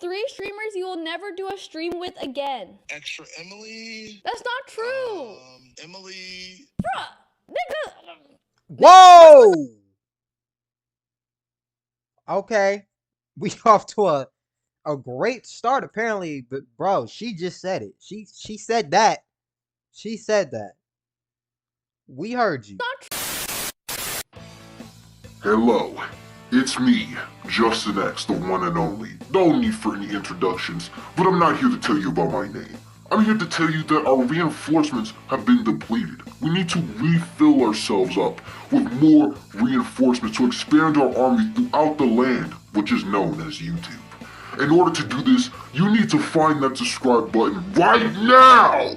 3 streamers you will never do a stream with again. Extra Emily. That's not true. Emily. Bruh, nigga. Whoa! Okay. We off to a great start apparently, but bro, she just said it. She said that. She said that. We heard you. Hello, it's me, Justin X, the one and only. No need for any introductions, but I'm not here to tell you about my name. I'm here to tell you that our reinforcements have been depleted. We need to refill ourselves up with more reinforcements to expand our army throughout the land, which is known as YouTube. In order to do this, you need to find that subscribe button right now!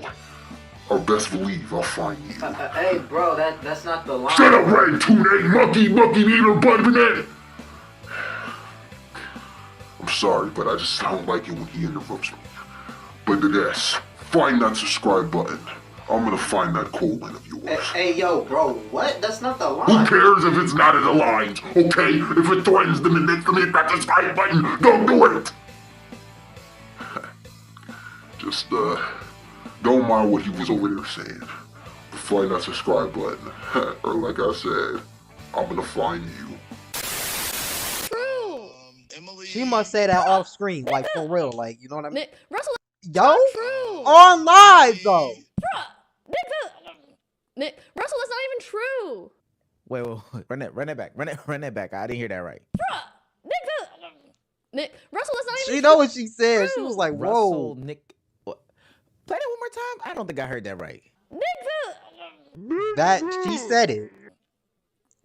Or best believe I'll find you. Hey, bro, that's not the line. Shut up, Red Tune, monkey eater, button. I'm sorry, but I just don't like it when he interrupts me. But yes, find that subscribe button. I'm gonna find that colon of yours. Hey, yo, bro, what? That's not the line. Who cares if it's not in the lines, okay? If it threatens them and makes them hit that subscribe button, don't do it! Just, don't mind what he was over there saying. Find that subscribe button. Or like I said, I'm gonna find you. True. Emily. She must say that off screen, like for real, like you know what I mean? Russell, Yo, true. on live though. Nigga. Russell, that's not even true. Wait, run it back. I didn't hear that right. Nigga. Russell, that's not even true. She know what she said. She was like, whoa. Russell, Nick. What? Play that one more time. I don't think I heard that right. Nigga. That she said it.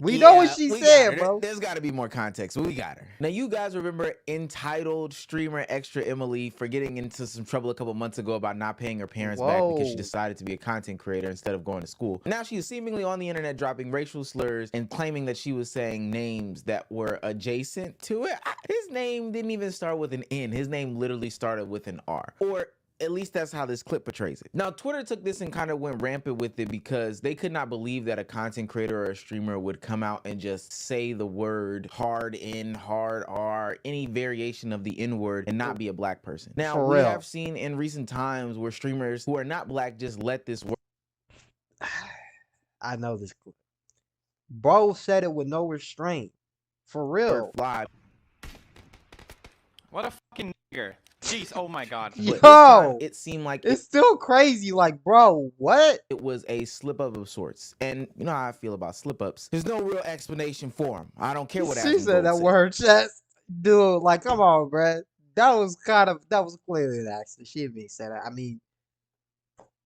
We know what she said, bro. There's got to be more context, but we got her. Now, you guys remember entitled streamer Extra Emily for getting into some trouble a couple months ago about not paying her parents back because she decided to be a content creator instead of going to school. Now she is seemingly on the internet dropping racial slurs and claiming that she was saying names that were adjacent to it. His name didn't even start with an N. His name literally started with an R. Or at least that's how this clip portrays it. Now, Twitter took this and kind of went rampant with it because they could not believe that a content creator or a streamer would come out and just say the word hard N, hard R, any variation of the N word and not be a black person. Now, we have seen in recent times where streamers who are not black just let this word. I know this clip. Bro said it with no restraint. For real. Fly. What a fucking nigger. Jeez, oh my god. Yo, it seemed like it's still crazy. Like, bro, what? It was a slip up of sorts. And you know how I feel about slip ups. There's no real explanation for them. I don't care what she said that word, chest. Dude, like, come on, bro. That was clearly an accident. She didn't mean to say that. I mean,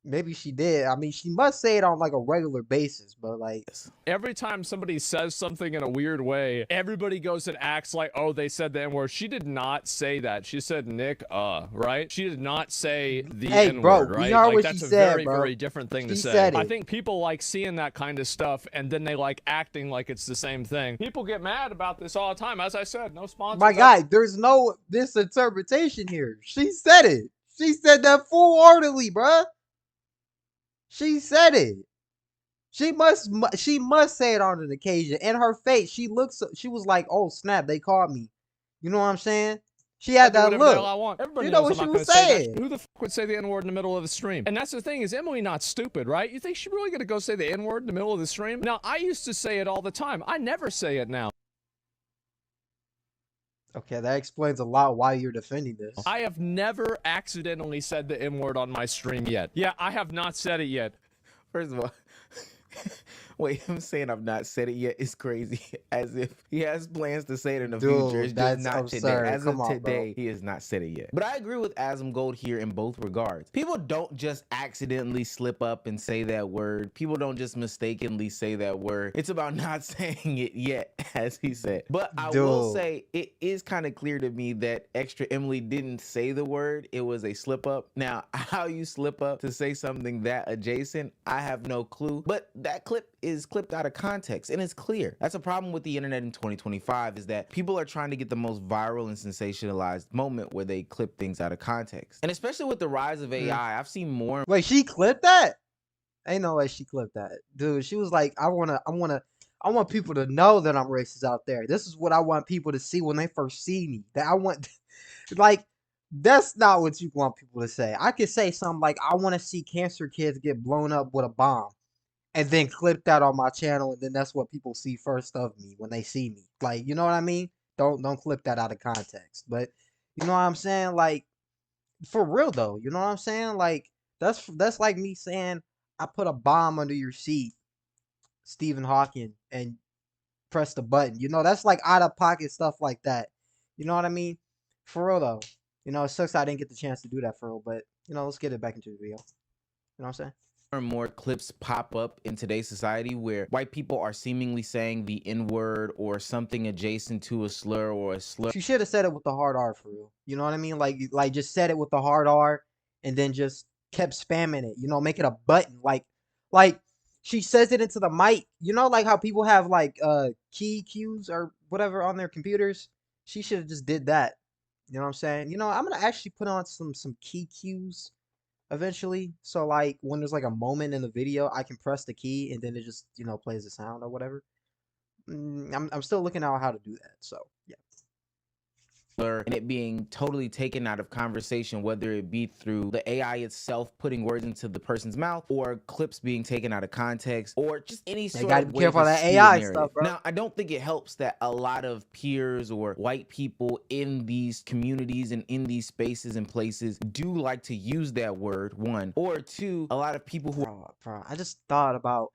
maybe she did. I mean, she must say it on like a regular basis, but like every time somebody says something in a weird way, everybody goes and acts like, oh, they said the N-word. She did not say that. She said Nick, right? She did not say the N-word, right? We heard like, what that's she a said, very, bro. very different thing to say. I think people like seeing that kind of stuff and then they like acting like it's the same thing. People get mad about this all the time. As I said, no sponsors. My guy, there's no misinterpretation here. She said it. She said that full-heartedly, bruh. She said it. She must say it on an occasion. In her face, she was like, "Oh snap, they called me." You know what I'm saying? She had that look. I want. Everybody you know knows what I'm she was saying. Who the fuck would say the N-word in the middle of the stream? And that's the thing, is Emily not stupid, right? You think she's really gonna go say the N-word in the middle of the stream? Now, I used to say it all the time. I never say it now. Okay, that explains a lot why you're defending this. I have never accidentally said the N-word on my stream yet. Yeah, I have not said it yet. First of all, wait, him saying I've not said it yet is crazy. As if he has plans to say it in the future. It's just not today. As of today, he has not said it yet. But I agree with Azam Gold here in both regards. People don't just accidentally slip up and say that word. People don't just mistakenly say that word. It's about not saying it yet, as he said. But I will say it is kind of clear to me that Extra Emily didn't say the word. It was a slip up. Now, how you slip up to say something that adjacent, I have no clue. But that clip is clipped out of context, and it's clear. That's a problem with the internet in 2025, is that people are trying to get the most viral and sensationalized moment where they clip things out of context. And especially with the rise of AI, I've seen more. Wait, she clipped that? Ain't no way she clipped that. Dude, she was like, I want people to know that I'm racist out there. This is what I want people to see when they first see me. That I want, like, That's not what you want people to say. I could say something like, I want to see cancer kids get blown up with a bomb, and then clip that on my channel, and then that's what people see first of me when they see me. Like, you know what I mean? Don't clip that out of context. But you know what I'm saying? Like, for real though, you know what I'm saying? Like, that's like me saying I put a bomb under your seat, Stephen Hawking, and press the button. You know, that's like out of pocket stuff like that. You know what I mean? For real though. You know, it sucks I didn't get the chance to do that for real, but you know, let's get it back into the video. You know what I'm saying? More and more clips pop up in today's society where white people are seemingly saying the N-word or something adjacent to a slur or a slur. She should have said it with the hard R for real. You know what I mean? Like just said it with the hard R and then just kept spamming it. You know, make it a button. Like she says it into the mic. You know, like how people have like key cues or whatever on their computers. She should have just did that. You know what I'm saying? You know, I'm gonna actually put on some key cues eventually. So like when there's like a moment in the video, I can press the key and then it just, you know, plays the sound or whatever. I'm still looking out how to do that. So yeah. And it being totally taken out of conversation, whether it be through the AI itself putting words into the person's mouth, or clips being taken out of context, or just any sort gotta of be way careful to of that skew AI the narrative. stuff, bro. Now, I don't think it helps that a lot of peers or white people in these communities and in these spaces and places do like to use that word, one, or two, a lot of people who bro, I just thought about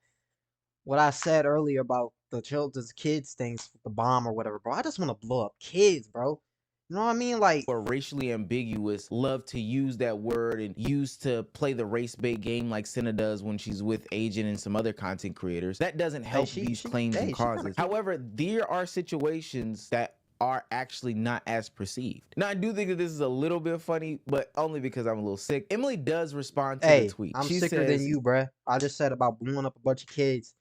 what I said earlier about the children's kids things with the bomb or whatever, bro. I just want to blow up kids, bro. You know what I mean? Like, or racially ambiguous love to use that word and use to play the race bait game like Senna does when she's with Agent and some other content creators. That doesn't help these claims and causes. However, there are situations that are actually not as perceived. Now, I do think that this is a little bit funny, but only because I'm a little sick. Emily does respond to the tweet. I'm sicker than you, bruh. I just said about blowing up a bunch of kids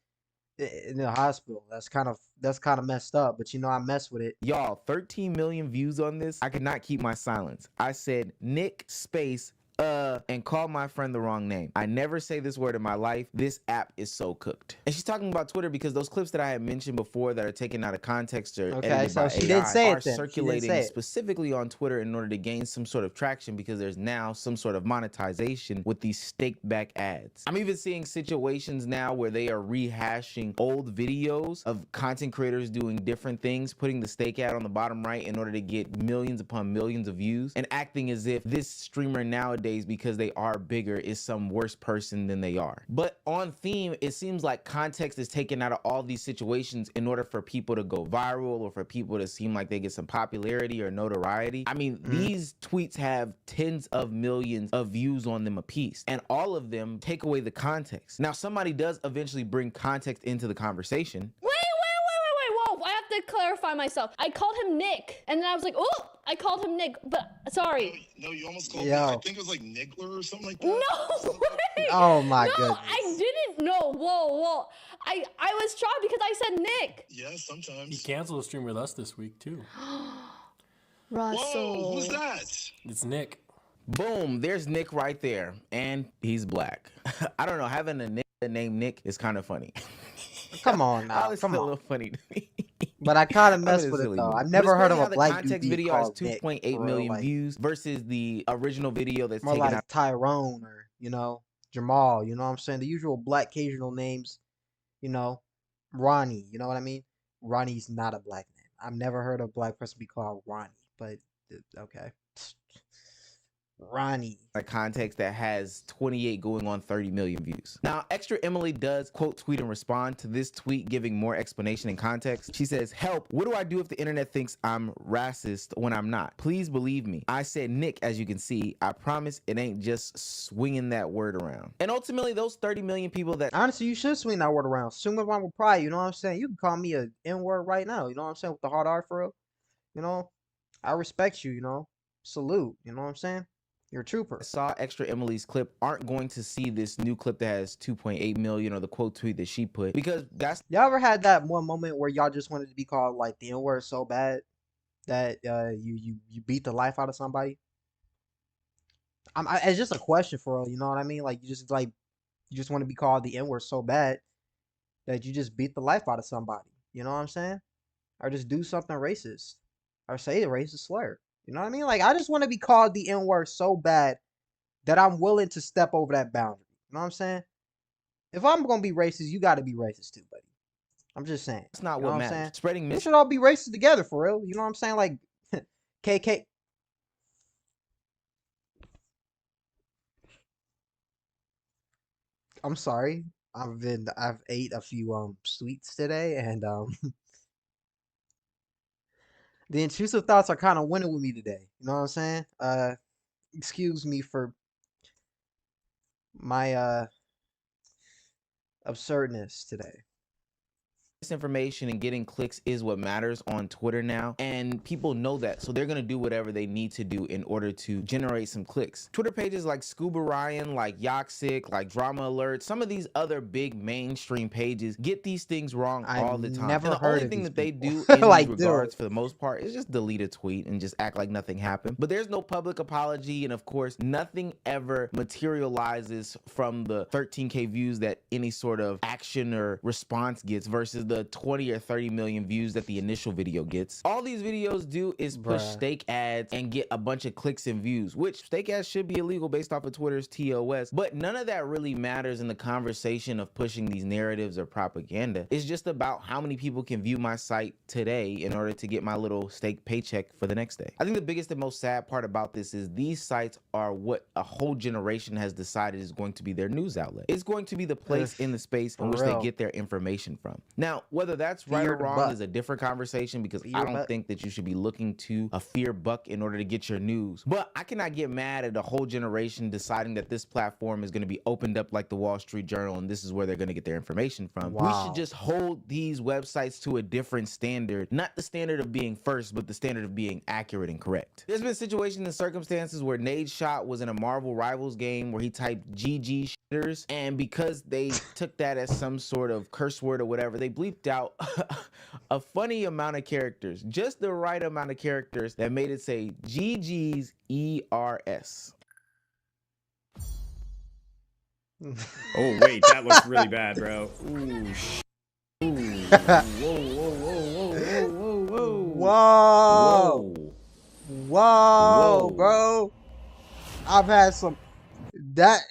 in the hospital. That's kind of messed up, but you know, I mess with it. Y'all, 13 million views on this. I could not keep my silence. I said Nick space and call my friend the wrong name. I never say this word in my life. This app is so cooked. And she's talking about Twitter because those clips that I had mentioned before that are taken out of context or edited by AI are circulating specifically on Twitter in order to gain some sort of traction because there's now some sort of monetization with these staked back ads. I'm even seeing situations now where they are rehashing old videos of content creators doing different things, putting the stake ad on the bottom right in order to get millions upon millions of views and acting as if this streamer nowadays, because they are bigger, is some worse person than they are. But on theme, it seems like context is taken out of all these situations in order for people to go viral or for people to seem like they get some popularity or notoriety. I mean, these tweets have tens of millions of views on them a piece, and all of them take away the context. Now, somebody does eventually bring context into the conversation. Whoa, I have to clarify myself. I called him Nick, and then I was like, oh, I called him Nick, but sorry. No, you almost called me, I think it was like Niggler or something like that. No way. Oh my goodness. I didn't know. Whoa. I was shocked because I said Nick. Yeah, sometimes. He canceled a stream with us this week too. Russell. Whoa, who's that? It's Nick. Boom, there's Nick right there, and he's black. I don't know, having a Nick named Nick is kind of funny. Come on now, come on. A little funny to me. But I kind of mess with it though. I've never heard of a black dude video has 2.8 million views versus the original video that's more taken like out. Tyrone or, you know, Jamal, you know what I'm saying? The usual black occasional names, you know, Ronnie, you know what I mean? Ronnie's not a black name. I've never heard a black person be called Ronnie, but okay. Ronnie. A context that has 28 going on 30 million views. Now, Extra Emily does quote tweet and respond to this tweet, giving more explanation and context. She says, help, what do I do if the internet thinks I'm racist when I'm not? Please believe me. I said Nick, as you can see. I promise it ain't just swinging that word around. And ultimately, those 30 million people that... Honestly, you should swing that word around. Swing it around with pride, you know what I'm saying? You can call me a N-word right now, you know what I'm saying? With the hard R for real. You know, I respect you, you know? Salute, you know what I'm saying? You're a trooper. Saw Extra Emily's clip aren't going to see this new clip that has 2.8 million or the quote tweet that she put, because that's... Y'all ever had that one moment where y'all just wanted to be called like the N-word so bad that you beat the life out of somebody? It's just a question for real, you know what I mean? Like you just want to be called the N-word so bad that you just beat the life out of somebody. You know what I'm saying? Or just do something racist. Or say a racist slur. You know what I mean? Like, I just want to be called the N-word so bad that I'm willing to step over that boundary. You know what I'm saying? If I'm gonna be racist, you gotta be racist too, buddy. I'm just saying. It's not You know what I'm matters. saying? Spreading We should all be racist together for real. You know what I'm saying? Like KK. I'm sorry. I've ate a few sweets today, and the intrusive thoughts are kind of winning with me today. You know what I'm saying? Excuse me for my absurdness today. Information and getting clicks is what matters on Twitter now, and people know that, so they're gonna do whatever they need to do in order to generate some clicks. Twitter pages like Scuba Ryan, like Yoxic, like Drama Alert, some of these other big mainstream pages get these things wrong all the time. Never and the heard only of thing these that they people. do in Like, these regards, for the most part, is just delete a tweet and just act like nothing happened. But there's no public apology, and of course, nothing ever materializes from the 13K views that any sort of action or response gets versus the 20 or 30 million views that the initial video gets. All these videos do is push stake ads and get a bunch of clicks and views, which stake ads should be illegal based off of Twitter's TOS, but none of that really matters in the conversation of pushing these narratives or propaganda. It's just about how many people can view my site today in order to get my little stake paycheck for the next day. I think the biggest and most sad part about this is these sites are what a whole generation has decided is going to be their news outlet. It's going to be the place in the space in which they get their information from. Now, whether that's right or wrong is a different conversation, because I don't think that you should be looking to a fear buck in order to get your news. But I cannot get mad at a whole generation deciding that this platform is going to be opened up like the Wall Street Journal and this is where they're going to get their information from. We should just hold these websites to a different standard, not the standard of being first, but the standard of being accurate and correct. There's been situations and circumstances where Nadeshot was in a Marvel Rivals game where he typed GG shitters, and because they took that as some sort of curse word or whatever, they bleeped out a funny amount of characters, just the right amount of characters that made it say GG's ERS. Oh wait, that looks really bad, bro. Ooh. Ooh. Whoa. Whoa, bro. I've had some that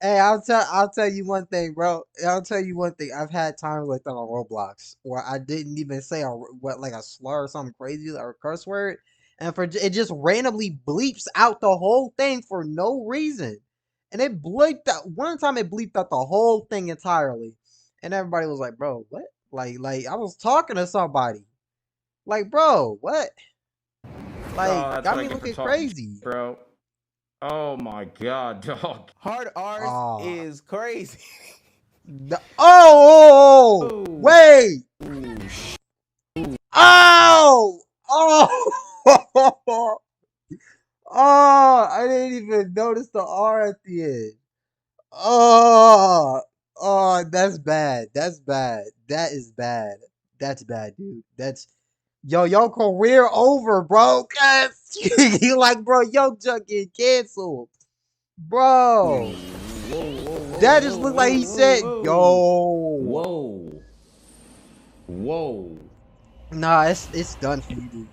Hey, I'll tell you one thing, bro. I'll tell you one thing. I've had times like that on Roblox where I didn't even say like a slur or something crazy or a curse word, and it just randomly bleeps out the whole thing for no reason. And it bleeped out one time. It bleeped out the whole thing entirely, and everybody was like, "Bro, what?" Like I was talking to somebody. Like, bro, what? Like, got me looking crazy, bro. Oh my god, dog. Hard R's is crazy. Wait. Oh. Oh, I didn't even notice the R at the end. Oh, that's bad. That's bad. That is bad. That's bad, dude. That's your career over, bro. Cause you like, bro, Young Junk getting canceled, bro. That just looked like he said, yo. Whoa. Nah, it's done for you, dude.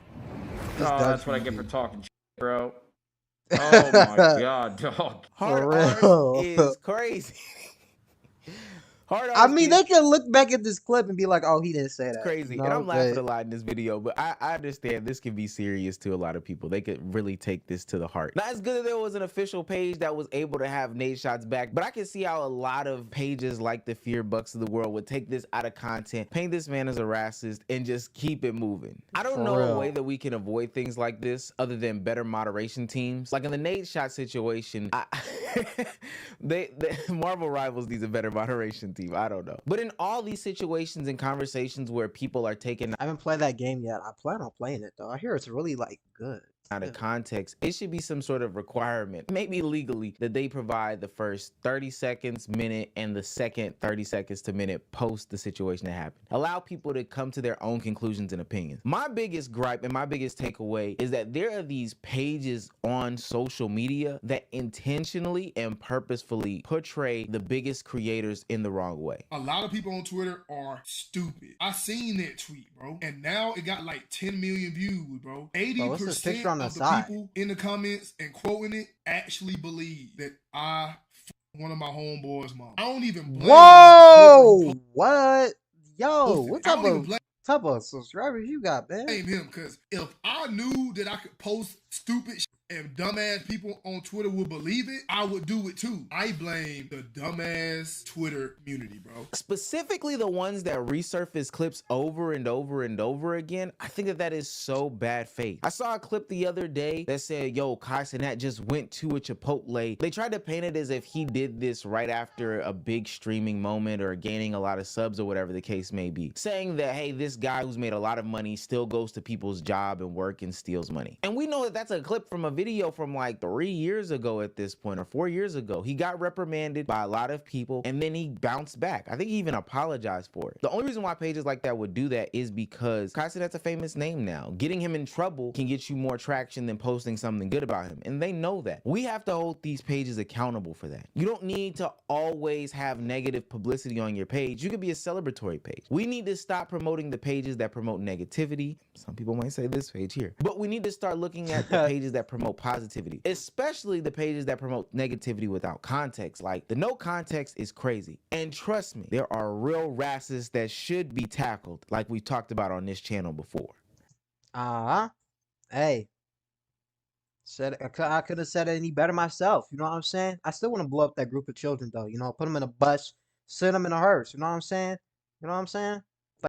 That's what I get for talking shit, bro. Oh my god, dog. Hard R is crazy. I mean, they can look back at this clip and be like, "Oh, he didn't say that." It's crazy, and I'm laughing a lot in this video, but I understand this can be serious to a lot of people. They could really take this to the heart. Not as good as there was an official page that was able to have Nadeshot's back, but I can see how a lot of pages like the Fear Bucks of the world would take this out of content, paint this man as a racist, and just keep it moving. I don't know a way that we can avoid things like this other than better moderation teams. Like in the Nadeshot situation, Marvel Rivals needs a better moderation team. I don't know. But in all these situations and conversations where people are taking... I haven't played that game yet. I plan on playing it, though. I hear it's really, like, good. Out of context, it should be some sort of requirement, maybe legally, that they provide the first 30 seconds, minute, and the second 30 seconds to minute post the situation that happened. Allow people to come to their own conclusions and opinions. My biggest gripe and my biggest takeaway is that there are these pages on social media that intentionally and purposefully portray the biggest creators in the wrong way. A lot of people on Twitter are stupid. I seen that tweet, bro, and now it got like 10 million views, bro. 80% of the people in the comments and quoting it actually believe that I one of my homeboys' mom. I don't even blame Whoa! What? Yo, what type of subscribers you got, man? Blame him, because if I knew that I could post stupid shit and dumbass people on Twitter would believe it, I would do it too. I blame the dumbass Twitter community, bro. Specifically the ones that resurface clips over and over and over again. I think that is so bad faith. I saw a clip the other day that said, yo, Kai Cenat just went to a Chipotle. They tried to paint it as if he did this right after a big streaming moment or gaining a lot of subs or whatever the case may be. Saying that, hey, this guy who's made a lot of money still goes to people's job and work and steals money. And we know that that's a clip from a video from like 3 years ago at this point, or 4 years ago. He got reprimanded by a lot of people and then he bounced back. I think he even apologized for it. The only reason why pages like that would do that is because Kai Cenat's a famous name now. Getting him in trouble can get you more traction than posting something good about him. And they know that. We have to hold these pages accountable for that. You don't need to always have negative publicity on your page. You could be a celebratory page. We need to stop promoting the pages that promote negativity. Some people might say this page here. But we need to start looking at the pages that promote positivity, especially the pages that promote negativity without context. Like, the no context is crazy. And trust me, there are real racists that should be tackled, like we talked about on this channel before. Hey, I could have said it any better myself. You know what I'm saying? I still want to blow up that group of children though. You know, put them in a bus, send them in a hearse. You know what I'm saying? You know what I'm saying?